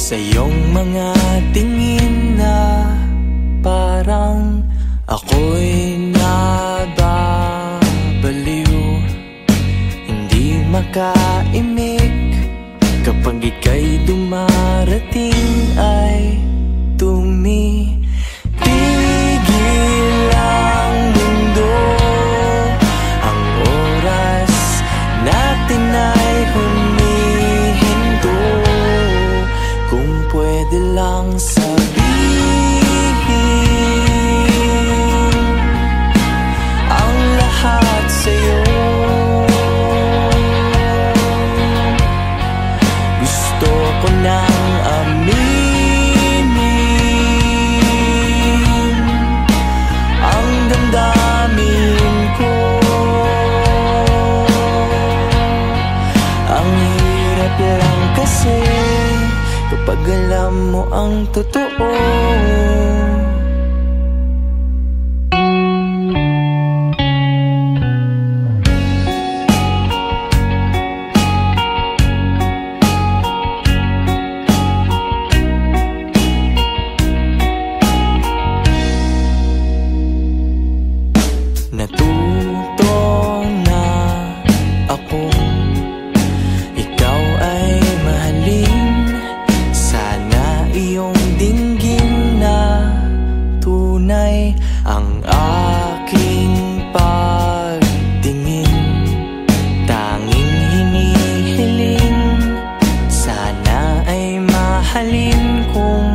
sa iyong mga tingin na parang ako'y nababaliw. Hindi makaimik kapag ika'y dumarating ay tumitigil ang mundo. Ang oras natin ay humihinto. Kung pwede lang sabihin ang lahat sa'yo. Gusto ko nang aminin ang damdamin ko. Ang hirap lang kasi kapag alam mo ang totoo. Natuto na akong ikaw ay mahalin. Sana iyong dinggin na tunay ang aking pagtingin. Tanging hinihiling, sana ay mahalin kung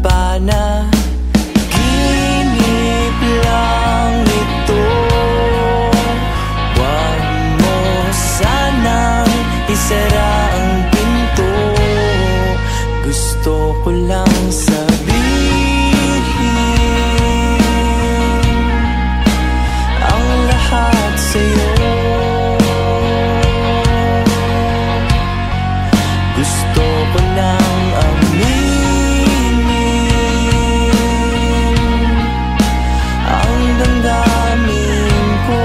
panaginip lang ito. Huwag mo sanang isara ang pinto. Gusto ko lang sabihin ang lahat sa'yo. Gusto ko nang aminin ang damdamin ko.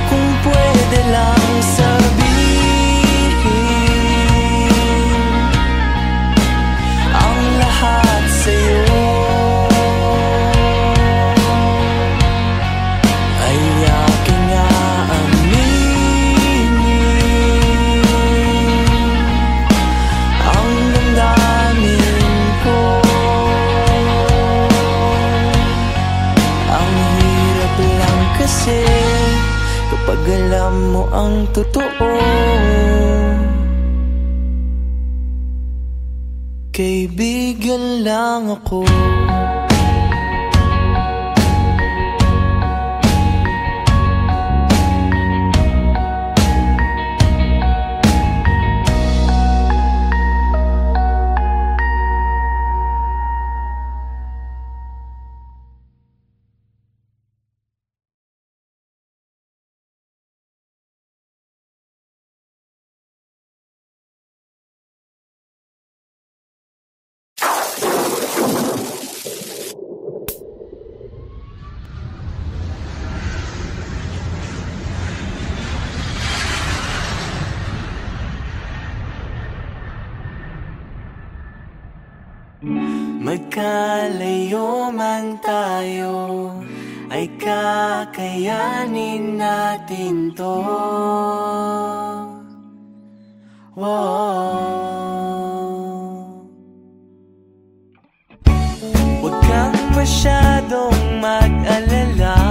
Kung pwede lang sabihin ang lahat sa'yo. Ay aking aaminin ang damdamin ko. Ang hirap lang kasi kapag alam mo ang totoo. Kaibigan lang ako. Magkalayo man tayo, ay kakayanin natin to. Wow. Huwag kang masyadong mag-alala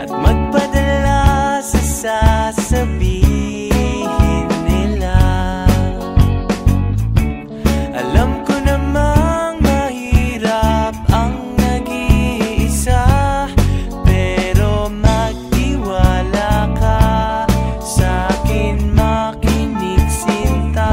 at magpadala sa sasabihin nila. Alam ko namang mahirap ang nag-iisa, pero magtiwala ka sa'kin, makinig sinta.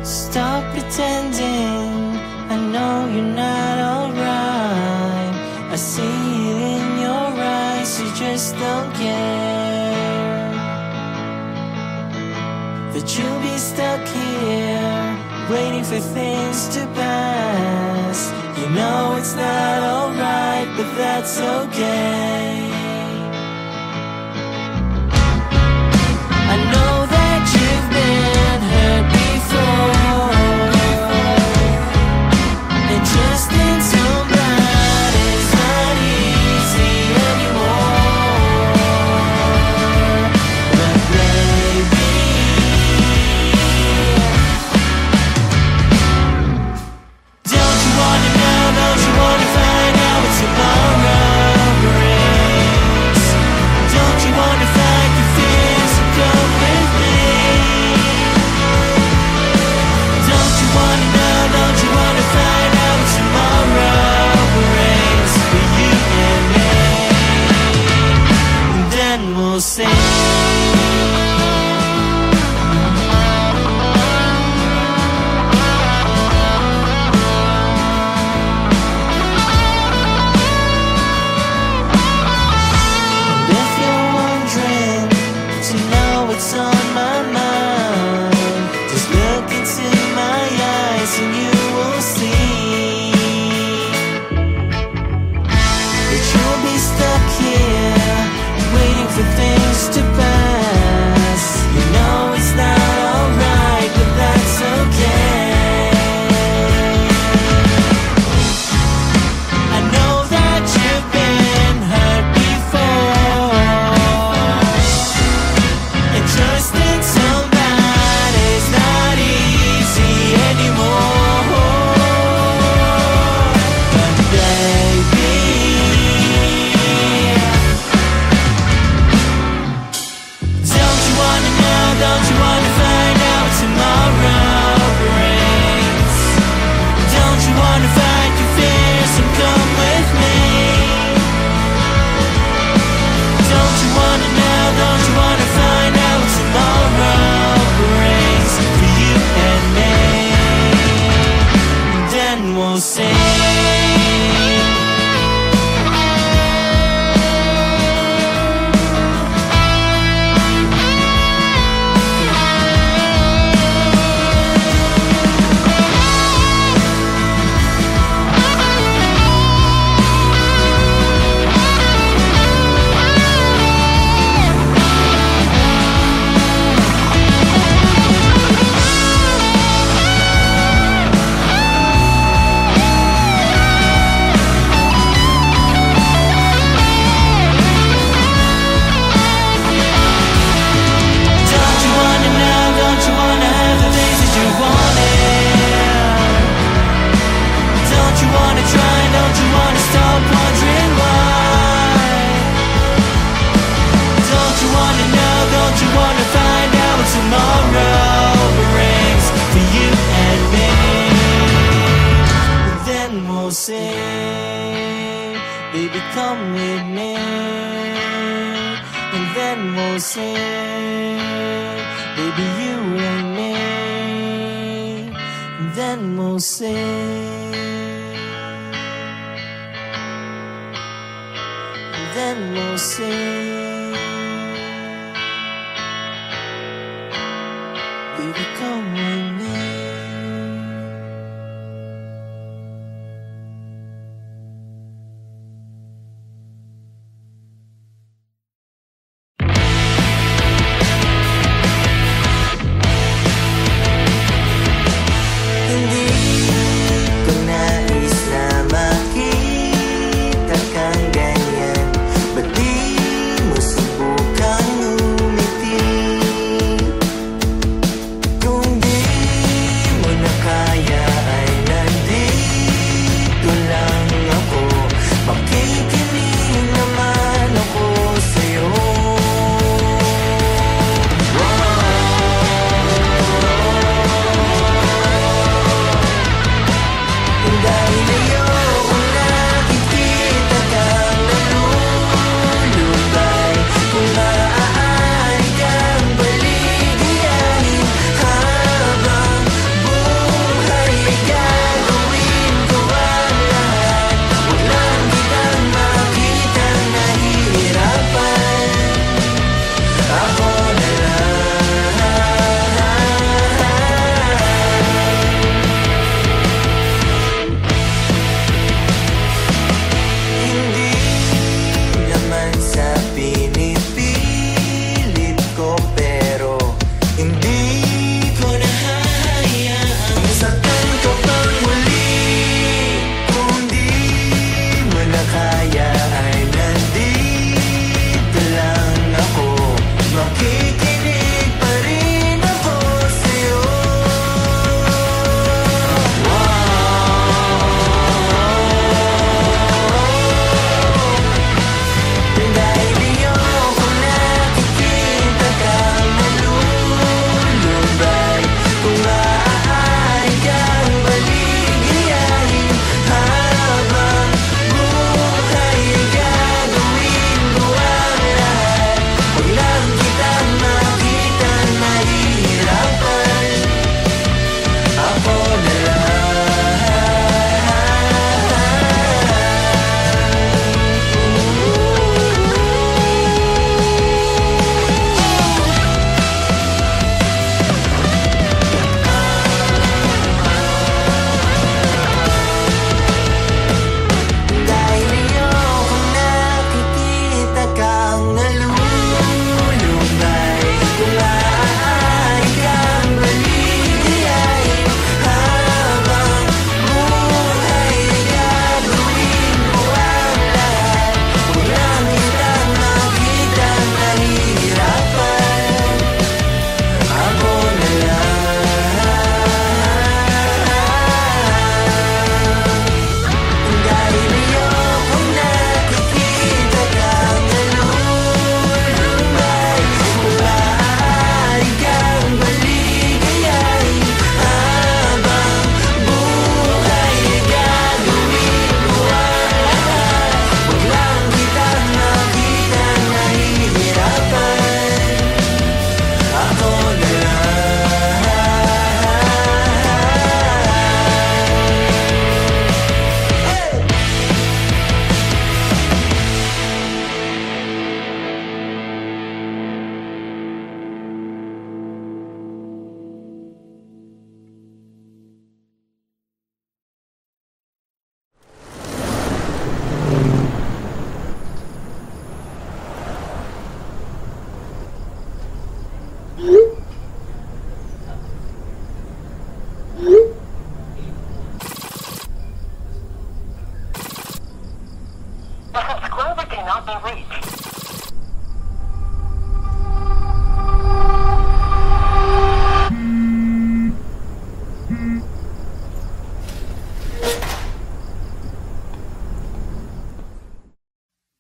Stop pretending, I know you're not alright. I see it in your eyes, you just don't care that you'll be stuck here, waiting for things to pass. You know it's not alright, but that's okay. I know that you've been hurt before, and just in somebody's not easy anymore. But baby, don't you wanna know, don't you wanna find out what tomorrow brings? Baby, come with me, and then we'll sing. Baby, you and me, and then we'll sing. And then we'll sing. Baby, come with me.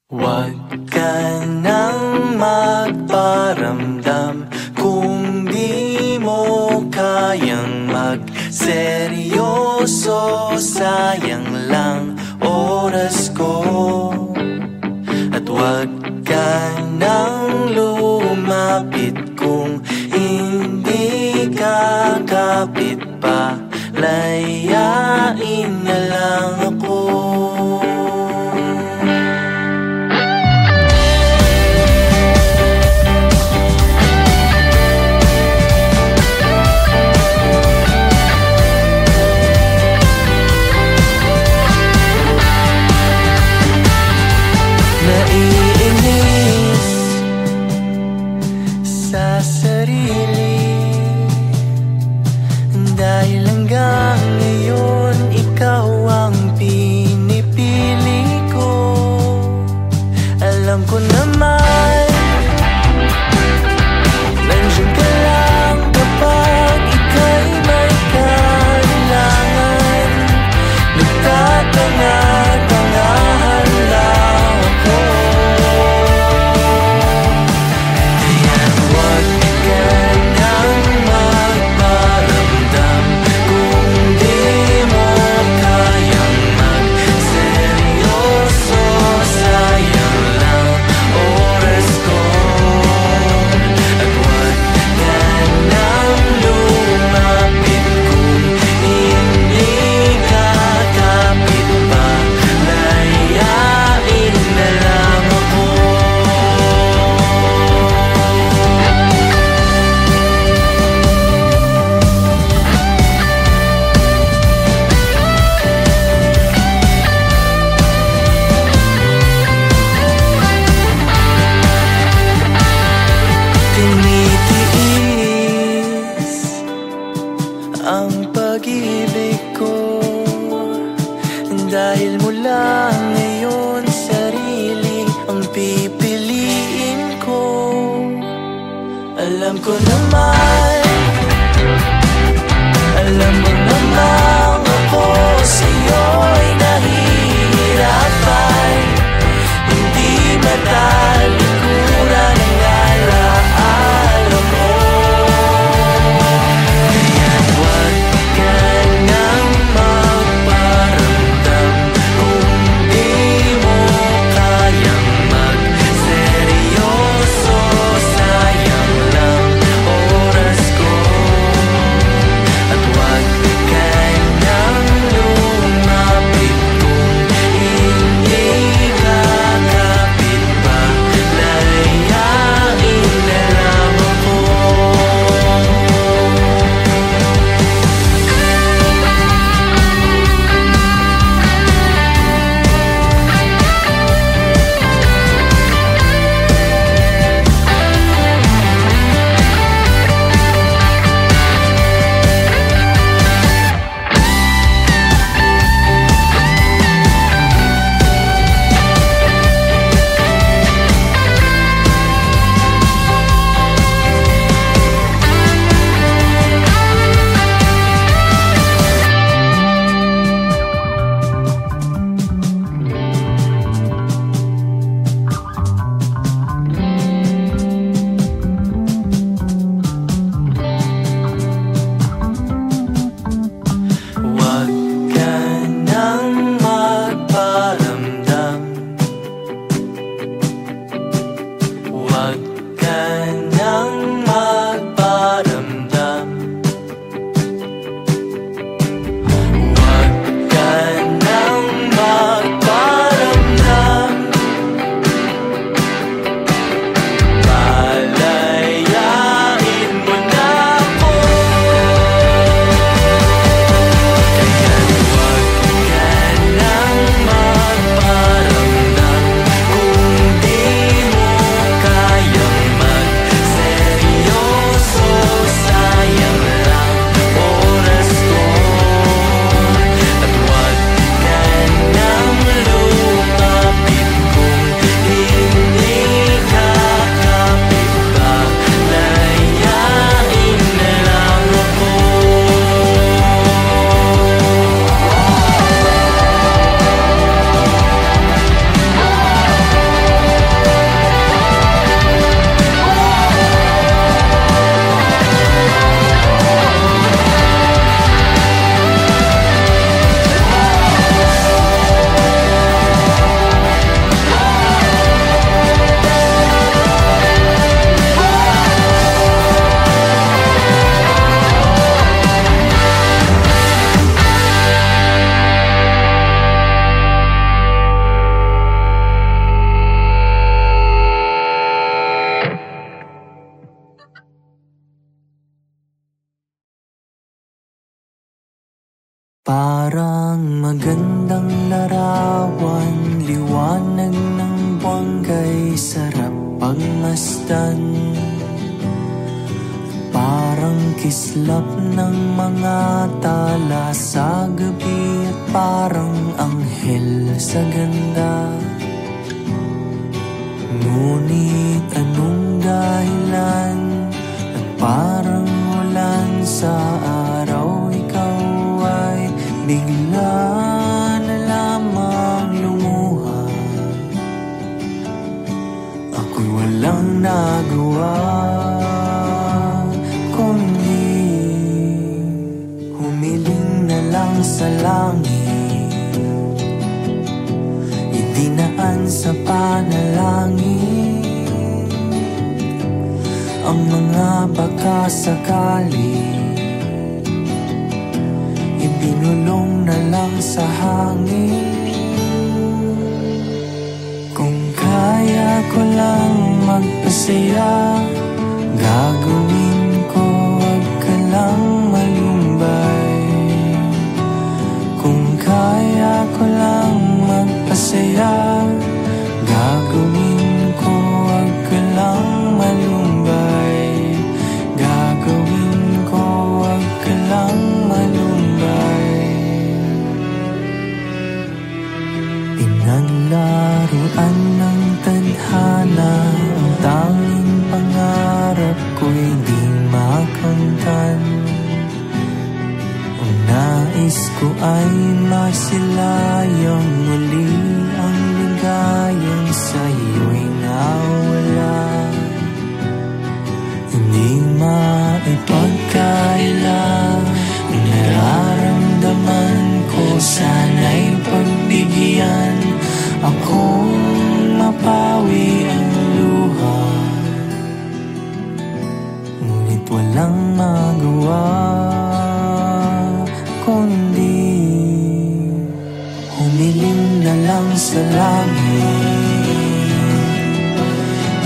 Huwag ka nang magparamdam kung di mo kayang magseryoso. Sayang lang oras ko. Alam ko naman nandiyan ka lang kapag ika'y may kailangan. Nagtatanga-tangahan lang ako. Kaya't huwag ka nang magparamdam kung di mo kayang magseryoso. Sayang lang oras ko. At huwag ka nang lumapit kung hindi ka kapit pa. Layain na lang ako. Tinitiis ang pag-ibig ko dahil mula ngayon sarili ang pipiliin ko. Alam ko naman, alam mo namang ako sa'yo'y nahihirapan. Hindi matalikuran ang alaala mo. Kaya't huwag ka nang magparamdam kung di mo kayang magseryoso. Sayang lang oras ko. At huwag ka nang lumapit kung hindi ka kapit pa. Layain na lang ako. Huwag ka nang magparamdam. Huwag ka nang magparamdam. Huwag ka nang magparamdam. Palayain mo na ako. Kaya't huwag ka nang magparamdam kung di mo kayang magseryoso. Sayang lang oras ko. At huwag ka nang lumapit kung hindi ka kapit pa. Layain na lang ako. Parang magandang larawan, liwanag ng buwanggay, sarap pagmasdan. Parang kislap ng mga tala sa gabi at parang anghel sa ganda. dinaan sa panalangin, ang mga baka sakali ibinulong na lang sa hangin. Kung kaya ko lang magpasaya, gagawin ko, wag ka lang malumbay. Kung kaya ko lang magpasaya, gagawin ko, wag ka lang malumbay. Gagawin ko, wag ka lang malumbay. Pinaglaruan ng tadhana, ang tanging pangarap ko'y di makamtan. Ang nais ko ay masilayang muli ang ligayang sa'yo'y nawala. Hindi maipagkaila ang nararamdaman ko, sana'y pagbigyan akong mapawi ang luha. Ngunit walang magawa kundi humiling na lang sa langit,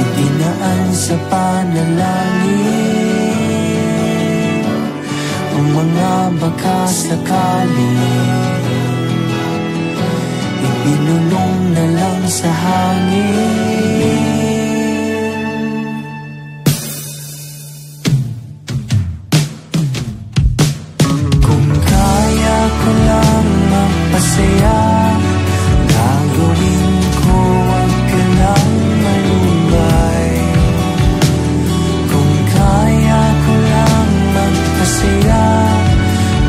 idinaan sa panalangin, ang mga baka sakali ibinulong na lang sa hangin. Kung kaya ko lang magpasaya, gagawin ko, wag ka lang malumbay. Kung kaya ko lang magpasaya,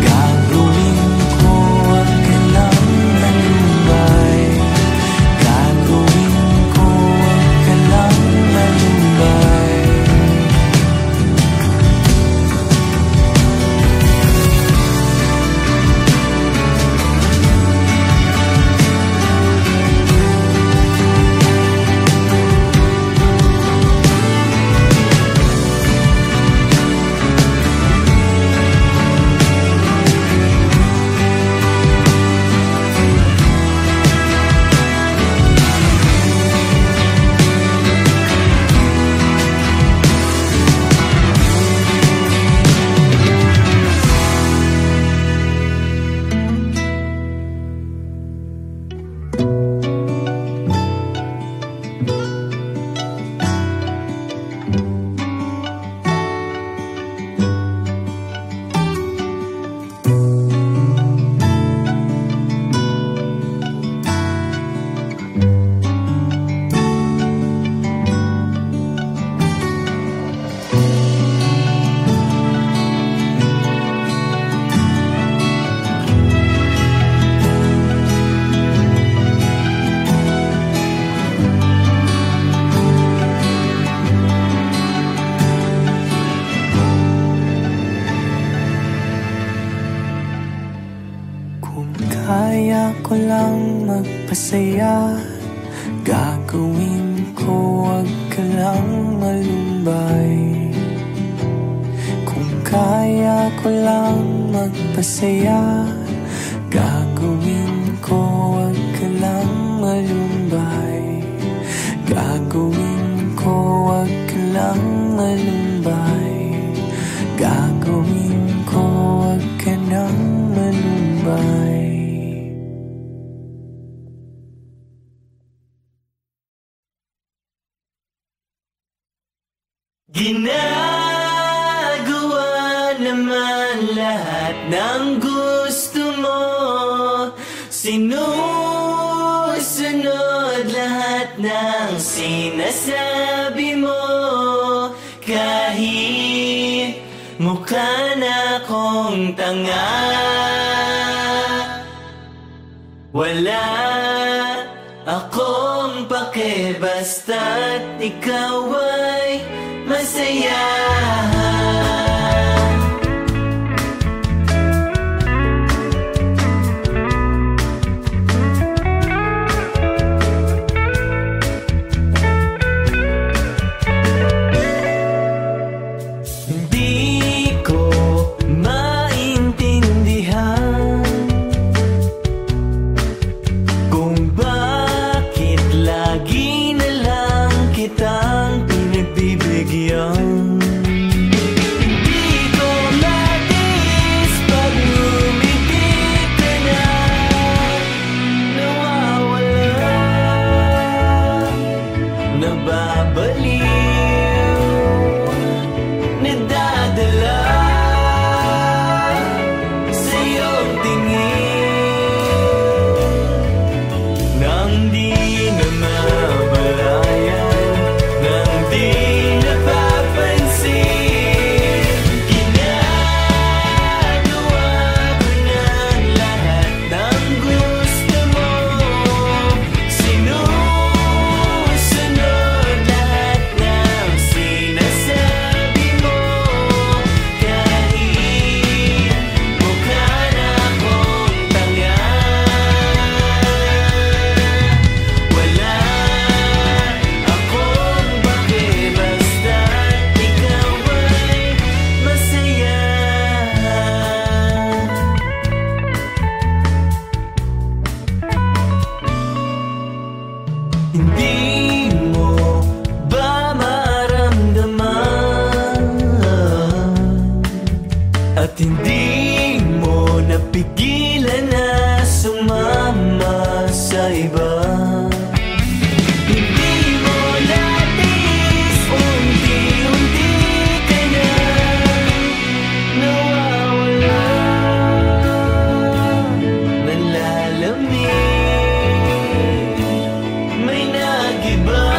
gagawin ko, wag ka lang malumbay. Gagawin ko, wag ka lang malumbay. Kaya ko lang magpasaya, gagawin ko, wag ka lang malumbay. Kung kaya ko lang magpasaya, gagawin ko, wag ka lang malumbay. Gagawin ko, wag ka lang malumbay. Gagawin ko, wag ka lang malumbay. Ginagawa naman lahat ng gusto mo, sinusunod lahat ng sinasabi mo. Kahit mukha na akong tanga, wala akong pake basta't ikaw ay masaya. hindi mo ba maramdaman? At hindi mo napigilan na sumama sa iba. Hindi mo natiis, unti-unti ka na nawawala, nalalamig, may nag-iba.